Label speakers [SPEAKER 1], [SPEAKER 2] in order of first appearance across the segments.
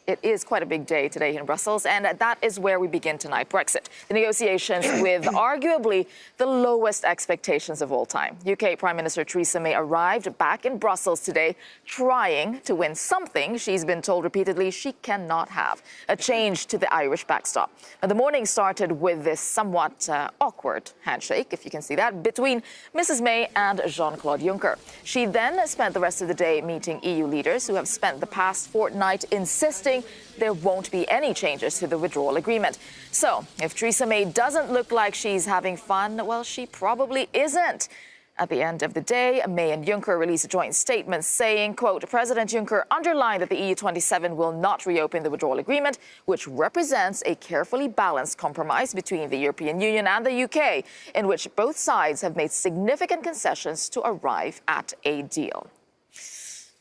[SPEAKER 1] It is quite a big day today in Brussels, and that is where we begin tonight, Brexit. The negotiations with arguably the lowest expectations of all time. UK Prime Minister Theresa May arrived back in Brussels today trying to win something she's been told repeatedly she cannot have, a change to the Irish backstop. Now, the morning started with this somewhat awkward handshake, if you can see that, between Mrs May and Jean-Claude Juncker. She then spent the rest of the day meeting EU leaders who have spent the past fortnight insisting there won't be any changes to the withdrawal agreement. So, if Theresa May doesn't look like she's having fun, well, she probably isn't. At the end of the day, May and Juncker released a joint statement saying, quote, President Juncker underlined that the EU27 will not reopen the withdrawal agreement, which represents a carefully balanced compromise between the European Union and the UK, in which both sides have made significant concessions to arrive at a deal.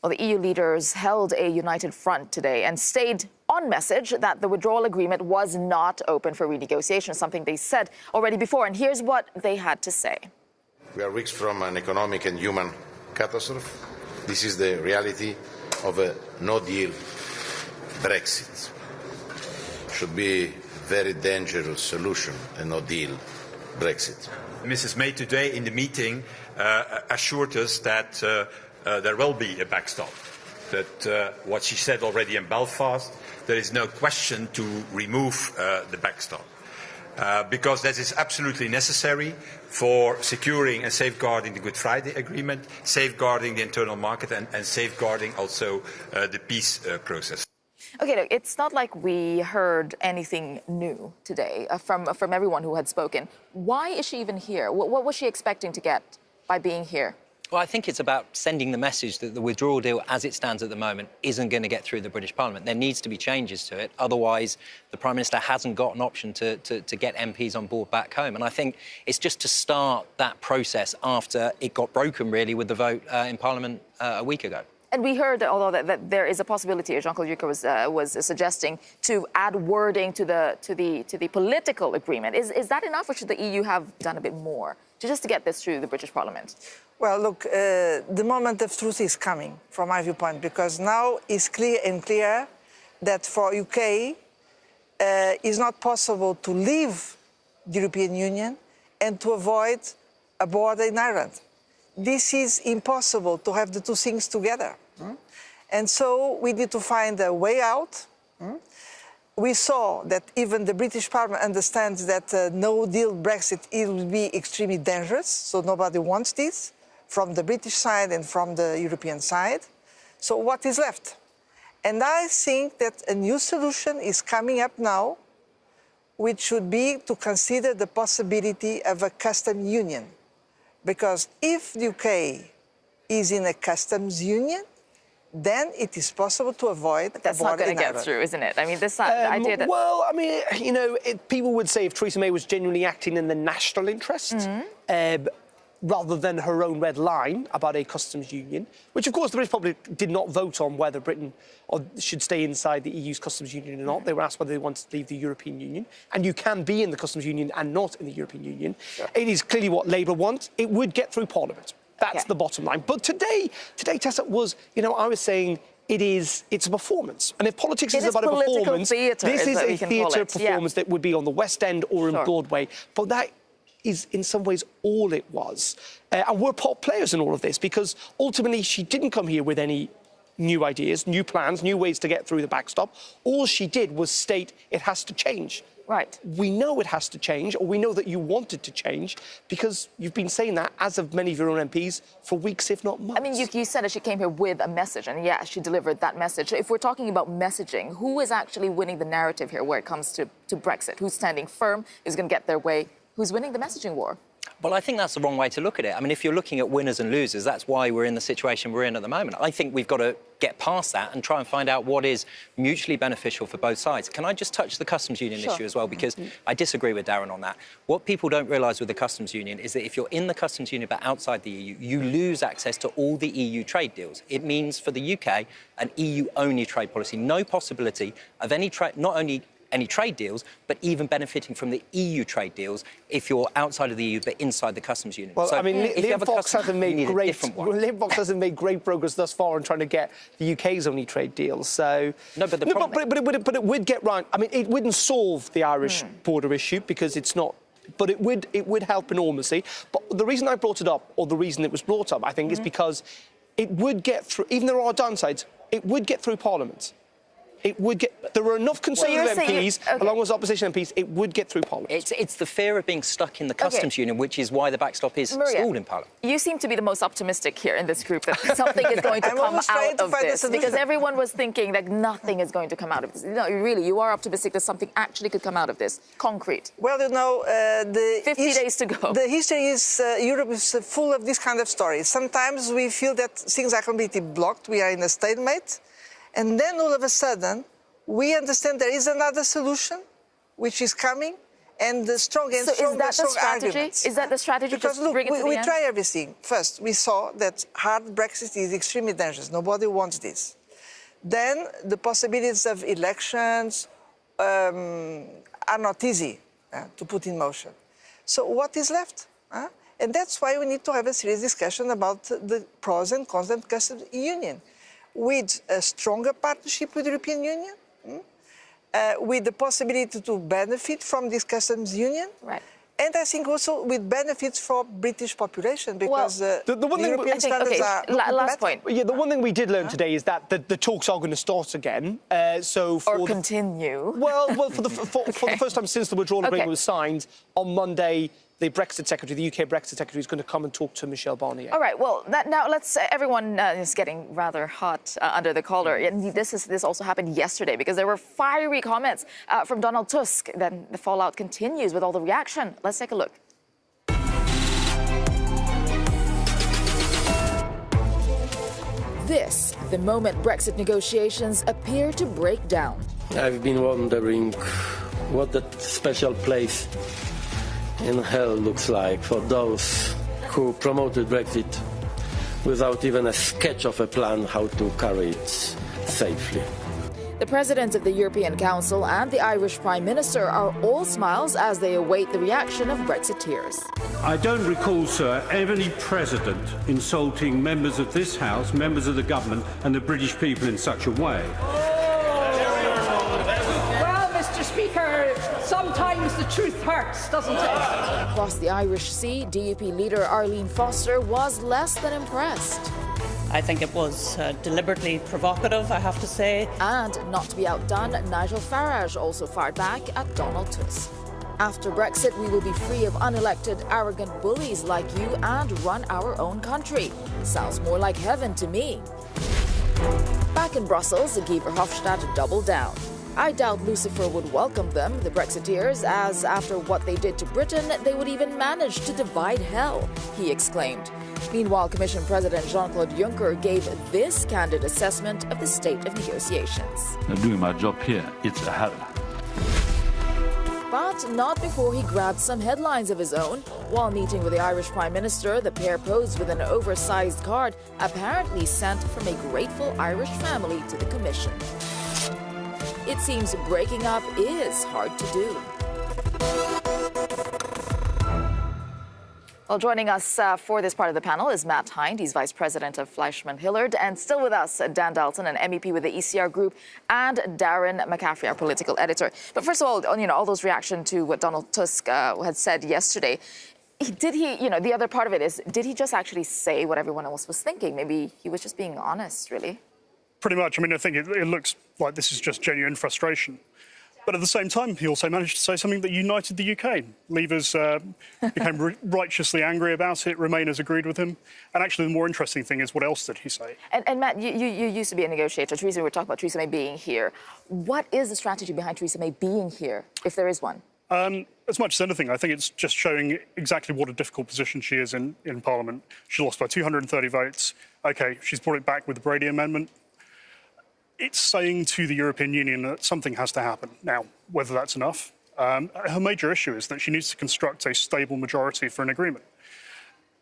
[SPEAKER 1] Well, the EU leaders held a united front today and stayed on message that the withdrawal agreement was not open for renegotiation, something they said already before. And here's what they had to say.
[SPEAKER 2] We are weeks from an economic and human catastrophe. This is the reality of a no-deal Brexit. Should be a very dangerous solution, a no-deal Brexit.
[SPEAKER 3] Mrs May today in the meeting assured us that there will be a backstop, that what she said already in Belfast, there is no question to remove the backstop. Because that is absolutely necessary for securing and safeguarding the Good Friday Agreement, safeguarding the internal market and safeguarding also the peace process.
[SPEAKER 1] Okay, look, it's not like we heard anything new today from everyone who had spoken. Why is she even here? What was she expecting to get by being here?
[SPEAKER 4] Well, I think it's about sending the message that the withdrawal deal, as it stands at the moment, isn't going to get through the British Parliament. There needs to be changes to it. Otherwise, the Prime Minister hasn't got an option to get MPs on board back home. And I think it's just to start that process after it got broken, really, with the vote in Parliament a week ago.
[SPEAKER 1] And we heard, although that there is a possibility, Jean-Claude Juncker was suggesting to add wording to the political agreement. Is that enough, or should the EU have done a bit more just to get this through the British Parliament?
[SPEAKER 5] Well, look, the moment of truth is coming, from my viewpoint, because now it's clear that for UK it's not possible to leave the European Union and to avoid a border in Ireland. This is impossible to have the two things together. And so we need to find a way out. We saw that even the British Parliament understands that no-deal Brexit will be extremely dangerous, so nobody wants this, from the British side and from the European side. So what is left? And I think that a new solution is coming up now, which should be to consider the possibility of a customs union. Because if the UK is in a customs union, then it is possible to avoid.
[SPEAKER 1] But that's not going to get through, isn't it? I mean, this idea that...
[SPEAKER 6] Well, I mean, you know, people would say if Theresa May was genuinely acting in the national interest, rather than her own red line about a customs union, which, of course, the British public did not vote on whether Britain should stay inside the EU's customs union or not. They were asked whether they wanted to leave the European Union. And you can be in the customs union and not in the European Union. Sure. It is clearly what Labour want. It would get through Parliament. That's the bottom line. But today, Tessa, was, you know, I was saying it's a performance. And if politics is about a performance, this is a theatre performance that would be on the West End or in Broadway. But that is in some ways all it was. And we're part players in all of this, because ultimately she didn't come here with any new ideas, new plans, new ways to get through the backstop. All she did was state it has to change.
[SPEAKER 1] Right.
[SPEAKER 6] We know it has to change, or we know that you want it to change, because you've been saying that, as of many of your own MPs, for weeks, if not months.
[SPEAKER 1] I mean, you said that she came here with a message, and yeah, she delivered that message. If we're talking about messaging, who is actually winning the narrative here where it comes to Brexit? Who's standing firm, who's going to get their way? Who's winning the messaging war?
[SPEAKER 4] Well, I think that's the wrong way to look at it. I mean, if you're looking at winners and losers, that's why we're in the situation we're in at the moment. I think we've got to get past that and try and find out what is mutually beneficial for both sides. Can I just touch the customs union issue as well? Because I disagree with Darren on that. What people don't realise with the customs union is that if you're in the customs union but outside the EU, you lose access to all the EU trade deals. It means for the UK an EU-only trade policy, no possibility of any trade, not only any trade deals, but even benefiting from the EU trade deals if you're outside of the EU but inside the customs union.
[SPEAKER 6] Well,
[SPEAKER 4] so
[SPEAKER 6] I mean, Liam Fox hasn't made great progress thus far in trying to get the UK's only trade deals. So
[SPEAKER 4] no, but
[SPEAKER 6] it would get round. I mean, it wouldn't solve the Irish border issue because it's not. But it would help enormously. But the reason I brought it up, or the reason it was brought up, I think, is because it would get through. Even there are downsides, it would get through Parliament. It would get. There are enough Conservative MPs, along with opposition MPs. It would get through Parliament.
[SPEAKER 4] It's the fear of being stuck in the customs union, which is why the backstop is stalled in Parliament.
[SPEAKER 1] You seem to be the most optimistic here in this group that something is going to come out of this, because everyone was thinking that nothing is going to come out of this. No, really, you are optimistic that something actually could come out of this, concrete.
[SPEAKER 5] Well, you know, the
[SPEAKER 1] 50 days to go.
[SPEAKER 5] The history is Europe is full of this kind of stories. Sometimes we feel that things are completely blocked. We are in a stalemate, and then all of a sudden, we understand there is another solution, which is coming, and the strong and strong arguments.
[SPEAKER 1] Is that the strategy?
[SPEAKER 5] Because look, we try everything. First, we saw that hard Brexit is extremely dangerous. Nobody wants this. Then the possibilities of elections are not easy to put in motion. So what is left? And that's why we need to have a serious discussion about the pros and cons of customs union, with a stronger partnership with the European Union. With the possibility to benefit from this customs union.
[SPEAKER 1] Right.
[SPEAKER 5] And I think also with benefits for British population, because
[SPEAKER 6] the one thing
[SPEAKER 5] European standards are
[SPEAKER 1] last point.
[SPEAKER 6] Yeah, the one thing we did learn today is that the talks are going to start again.
[SPEAKER 1] Or continue.
[SPEAKER 6] Well, for the first time since the withdrawal agreement was signed, on Monday, the Brexit Secretary, the UK Brexit Secretary, is going to come and talk to Michel Barnier.
[SPEAKER 1] All right, well, now let's... everyone is getting rather hot under the collar. And this also happened yesterday because there were fiery comments from Donald Tusk. Then the fallout continues with all the reaction. Let's take a look. This, the moment Brexit negotiations appear to break down.
[SPEAKER 7] I've been wondering what that special place in hell looks like for those who promoted Brexit without even a sketch of a plan how to carry it safely.
[SPEAKER 1] The President of the European Council and the Irish Prime Minister are all smiles as they await the reaction of Brexiteers.
[SPEAKER 8] I don't recall, sir, any president insulting members of this House, members of the government and the British people in such a way.
[SPEAKER 9] Well, Mr. Speaker, sometimes the truth hurts, doesn't it?
[SPEAKER 1] Across the Irish Sea, DUP leader Arlene Foster was less than impressed.
[SPEAKER 9] I think it was deliberately provocative, I have to say.
[SPEAKER 1] And not to be outdone, Nigel Farage also fired back at Donald Tusk. After Brexit, we will be free of unelected, arrogant bullies like you and run our own country. Sounds more like heaven to me. Back in Brussels, Guy Verhofstadt doubled down. I doubt Lucifer would welcome them, the Brexiteers, as after what they did to Britain, they would even manage to divide hell, he exclaimed. Meanwhile, Commission President Jean-Claude Juncker gave this candid assessment of the state of negotiations.
[SPEAKER 10] I'm doing my job here. It's a hell.
[SPEAKER 1] But not before he grabbed some headlines of his own. While meeting with the Irish Prime Minister, the pair posed with an oversized card apparently sent from a grateful Irish family to the Commission. It seems breaking up is hard to do. Well, joining us for this part of the panel is Matt Hind. He's Vice President of Fleischmann Hillard. And still with us, Dan Dalton, an MEP with the ECR Group, and Darren McCaffrey, our political editor. But first of all, all those reactions to what Donald Tusk had said yesterday, did he, the other part of it is, did he just actually say what everyone else was thinking? Maybe he was just being honest, really?
[SPEAKER 11] Pretty much. I mean, I think it looks like this is just genuine frustration. But at the same time, he also managed to say something that united the UK. Leavers became righteously angry about it. Remainers agreed with him. And actually, the more interesting thing is, what else did he say?
[SPEAKER 1] And Matt, you used to be a negotiator. Theresa, we were talking about Theresa May being here. What is the strategy behind Theresa May being here, if there is one?
[SPEAKER 11] As much as anything, I think it's just showing exactly what a difficult position she is in Parliament. She lost by 230 votes. OK, she's brought it back with the Brady Amendment. It's saying to the European Union that something has to happen. Now, whether that's enough, her major issue is that she needs to construct a stable majority for an agreement.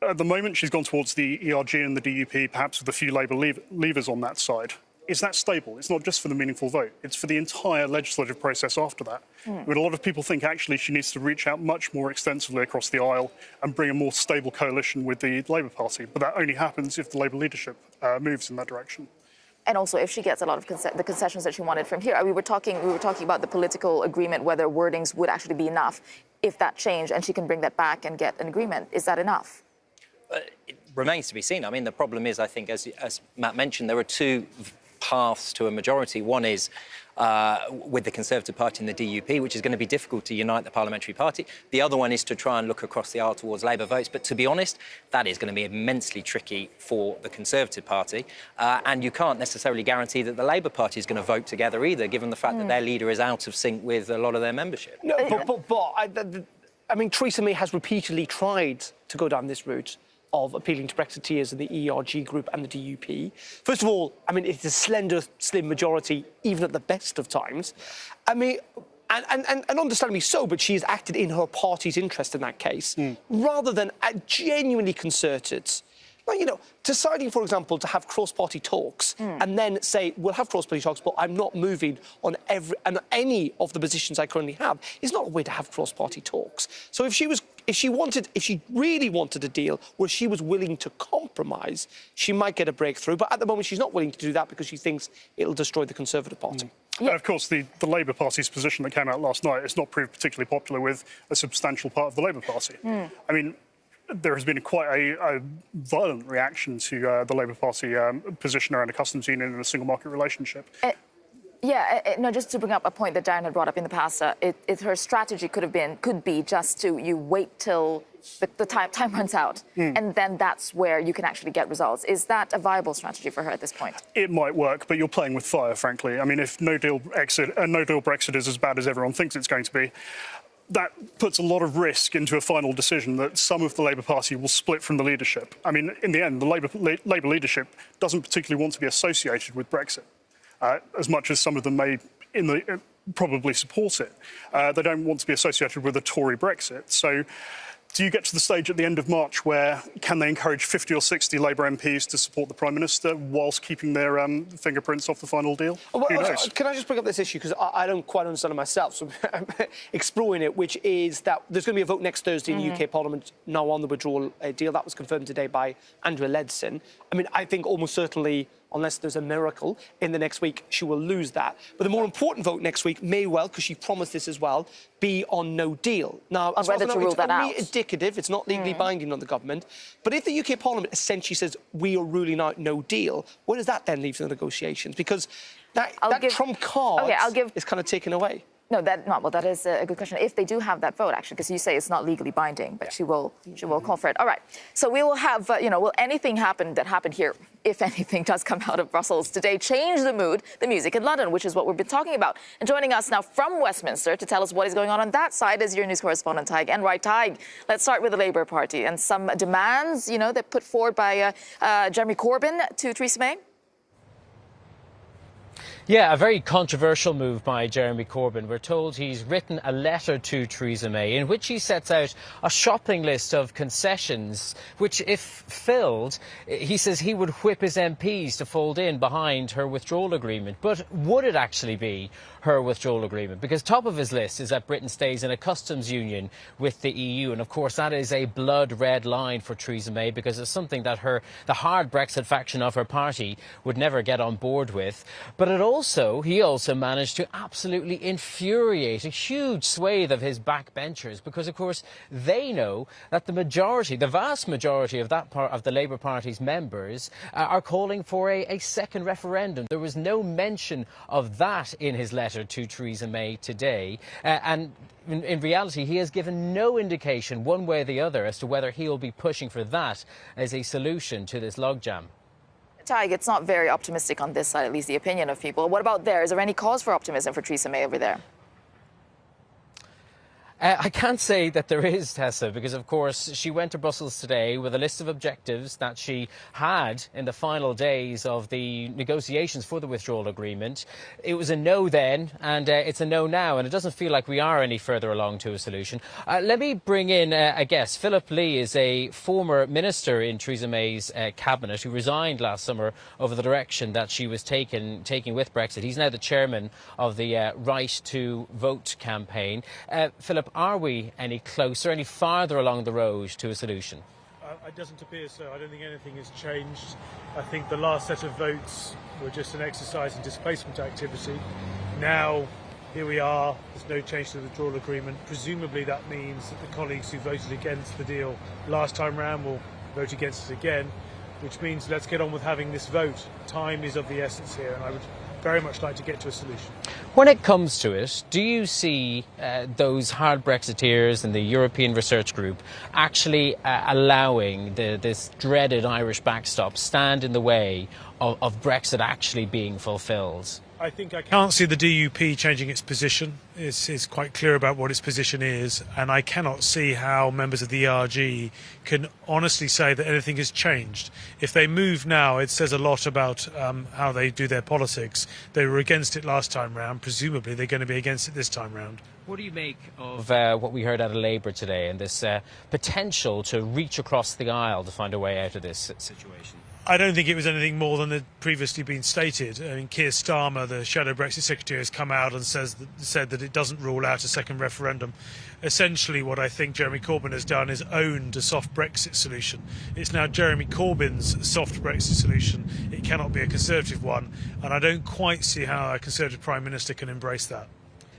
[SPEAKER 11] At the moment, she's gone towards the ERG and the DUP, perhaps with a few Labour leavers on that side. is that stable? It's not just for the meaningful vote, it's for the entire legislative process after that. But a lot of people think actually she needs to reach out much more extensively across the aisle and bring a more stable coalition with the Labour Party. But that only happens if the Labour leadership moves in that direction.
[SPEAKER 1] And also, if she gets a lot of the concessions that she wanted from here, we were talking about the political agreement, whether wordings would actually be enough if that changed, and she can bring that back and get an agreement. Is that enough?
[SPEAKER 4] It remains to be seen. I mean, the problem is, I think, as Matt mentioned, there are two paths to a majority. One is with the Conservative Party and the DUP, which is going to be difficult to unite the parliamentary party. The other one is to try and look across the aisle towards Labour votes. But to be honest, that is going to be immensely tricky for the Conservative Party. And you can't necessarily guarantee that the Labour Party is going to vote together either, given the fact that their leader is out of sync with a lot of their membership.
[SPEAKER 6] No, I mean, Theresa May has repeatedly tried to go down this route of appealing to Brexiteers in the ERG group and the DUP. First of all, I mean, it's a slender, slim majority, even at the best of times. I mean, and understandably so, but she has acted in her party's interest in that case, rather than a genuinely concerted. Well, you know, deciding, for example, to have cross-party talks and then say, we'll have cross-party talks, but I'm not moving on any of the positions I currently have, is not a way to have cross-party talks. So if she really wanted a deal where she was willing to compromise, she might get a breakthrough. But at the moment, she's not willing to do that because she thinks it'll destroy the Conservative Party.
[SPEAKER 11] Yeah. And of course, the Labour Party's position that came out last night has not proved particularly popular with a substantial part of the Labour Party. I mean, there has been quite a violent reaction to the Labour Party position around a customs union and a single market relationship.
[SPEAKER 1] No, just to bring up a point that Darren had brought up in the past, her strategy could be just to wait till the time runs out, and then that's where you can actually get results. Is that a viable strategy for her at this point?
[SPEAKER 11] It might work, but you're playing with fire, frankly. I mean, if no deal Brexit is as bad as everyone thinks it's going to be, that puts a lot of risk into a final decision that some of the Labour Party will split from the leadership. I mean, in the end, the Labour leadership doesn't particularly want to be associated with Brexit, as much as some of them may probably support it. They don't want to be associated with a Tory Brexit. So do you get to the stage at the end of March where can they encourage 50 or 60 Labour MPs to support the Prime Minister whilst keeping their fingerprints off the final deal? Who knows?
[SPEAKER 6] Can I just bring up this issue, because I don't quite understand it myself, so I'm exploring it, which is that there's going to be a vote next Thursday in the UK Parliament now on the withdrawal deal. That was confirmed today by Andrea Leadsom. I mean, I think almost certainly, unless there's a miracle, in the next week, she will lose that. But the more important vote next week may well, because she promised this as well, be on no deal. Now, as
[SPEAKER 1] whether to rule that out.
[SPEAKER 6] It's indicative, it's not legally binding on the government. But if the UK Parliament essentially says, we are ruling out no deal, where does that then leave the negotiations? Because that trump card is kind of taken away.
[SPEAKER 1] No, that is a good question. If they do have that vote, actually, because you say it's not legally binding, but she will call for it. All right. So we will have, will anything happen that happened here, if anything does come out of Brussels today, change the mood, the music in London, which is what we've been talking about. And joining us now from Westminster to tell us what is going on that side is your news correspondent, Tig. And right, Tig, let's start with the Labour Party and some demands, that put forward by Jeremy Corbyn to Theresa May.
[SPEAKER 12] Yeah, a very controversial move by Jeremy Corbyn. We're told he's written a letter to Theresa May in which he sets out a shopping list of concessions, which, if filled, he says he would whip his MPs to fold in behind her withdrawal agreement. But would it actually be her withdrawal agreement? Because top of his list is that Britain stays in a customs union with the EU. And of course, that is a blood red line for Theresa May, because it's something that the hard Brexit faction of her party would never get on board with. But he also managed to absolutely infuriate a huge swathe of his backbenchers, because, of course, they know that the vast majority of that part of the Labour Party's members are calling for a second referendum. There was no mention of that in his letter to Theresa May today. And in reality, he has given no indication one way or the other as to whether he'll be pushing for that as a solution to this logjam.
[SPEAKER 1] Tig, it's not very optimistic on this side, at least the opinion of people. What about there? Is there any cause for optimism for Theresa May over there?
[SPEAKER 12] I can't say that there is, Tessa, because, of course, she went to Brussels today with a list of objectives that she had in the final days of the negotiations for the withdrawal agreement. It was a no then, and it's a no now, and it doesn't feel like we are any further along to a solution. Let me bring in a guest. Philip Lee is a former minister in Theresa May's cabinet who resigned last summer over the direction that she was taking with Brexit. He's now the chairman of the Right to Vote campaign. Philip, are we any closer, any farther along the road to a solution?
[SPEAKER 13] It doesn't appear so. I don't think anything has changed. I think the last set of votes were just an exercise in displacement activity. Now, here we are. There's no change to the withdrawal agreement. Presumably that means that the colleagues who voted against the deal last time round will vote against it again, which means let's get on with having this vote. Time is of the essence here, and I would very much like to get to a solution.
[SPEAKER 12] When it comes to it, do you see those hard Brexiteers in the European Research Group actually allowing this dreaded Irish backstop stand in the way of Brexit actually being fulfilled?
[SPEAKER 13] I think I can't see the DUP changing its position. It's quite clear about what its position is, and I cannot see how members of the ERG can honestly say that anything has changed. If they move now, it says a lot about how they do their politics. They were against it last time round. Presumably they're going to be against it this time round.
[SPEAKER 12] What do you make of what we heard out of Labour today and this potential to reach across the aisle to find a way out of this situation?
[SPEAKER 13] I don't think it was anything more than had previously been stated. I mean, Keir Starmer, the Shadow Brexit Secretary, has come out and said that it doesn't rule out a second referendum. Essentially, what I think Jeremy Corbyn has done is owned a soft Brexit solution. It's now Jeremy Corbyn's soft Brexit solution. It cannot be a Conservative one, and I don't quite see how a Conservative Prime Minister can embrace that.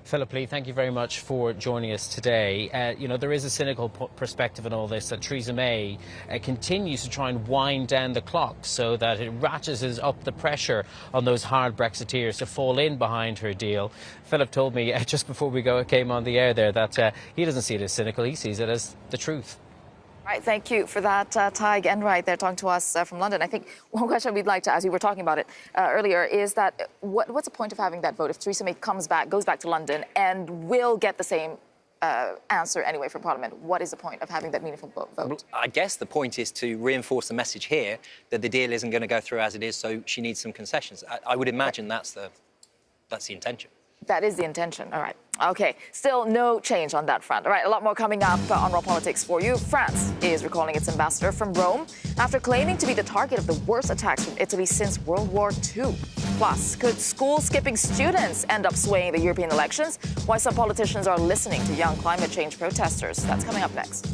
[SPEAKER 12] Philip Lee, thank you very much for joining us today. You know, there is a cynical perspective in all this, that Theresa May continues to try and wind down the clock so that it ratchets up the pressure on those hard Brexiteers to fall in behind her deal. Philip told me just before we came on the air there that he doesn't see it as cynical, he sees it as the truth.
[SPEAKER 1] Right, thank you for that, Tig Enright there talking to us from London. I think one question we'd like to ask, we were talking about it earlier, is that what's the point of having that vote if Theresa May goes back to London and will get the same answer anyway from Parliament? What is the point of having that meaningful vote?
[SPEAKER 4] I guess the point is to reinforce the message here that the deal isn't going to go through as it is, so she needs some concessions. I would imagine that's the intention.
[SPEAKER 1] That is the intention. All right. OK. Still no change on that front. All right. A lot more coming up on Raw Politics for you. France is recalling its ambassador from Rome after claiming to be the target of the worst attacks from Italy since World War II. Plus, could school-skipping students end up swaying the European elections? Why some politicians are listening to young climate change protesters. That's coming up next.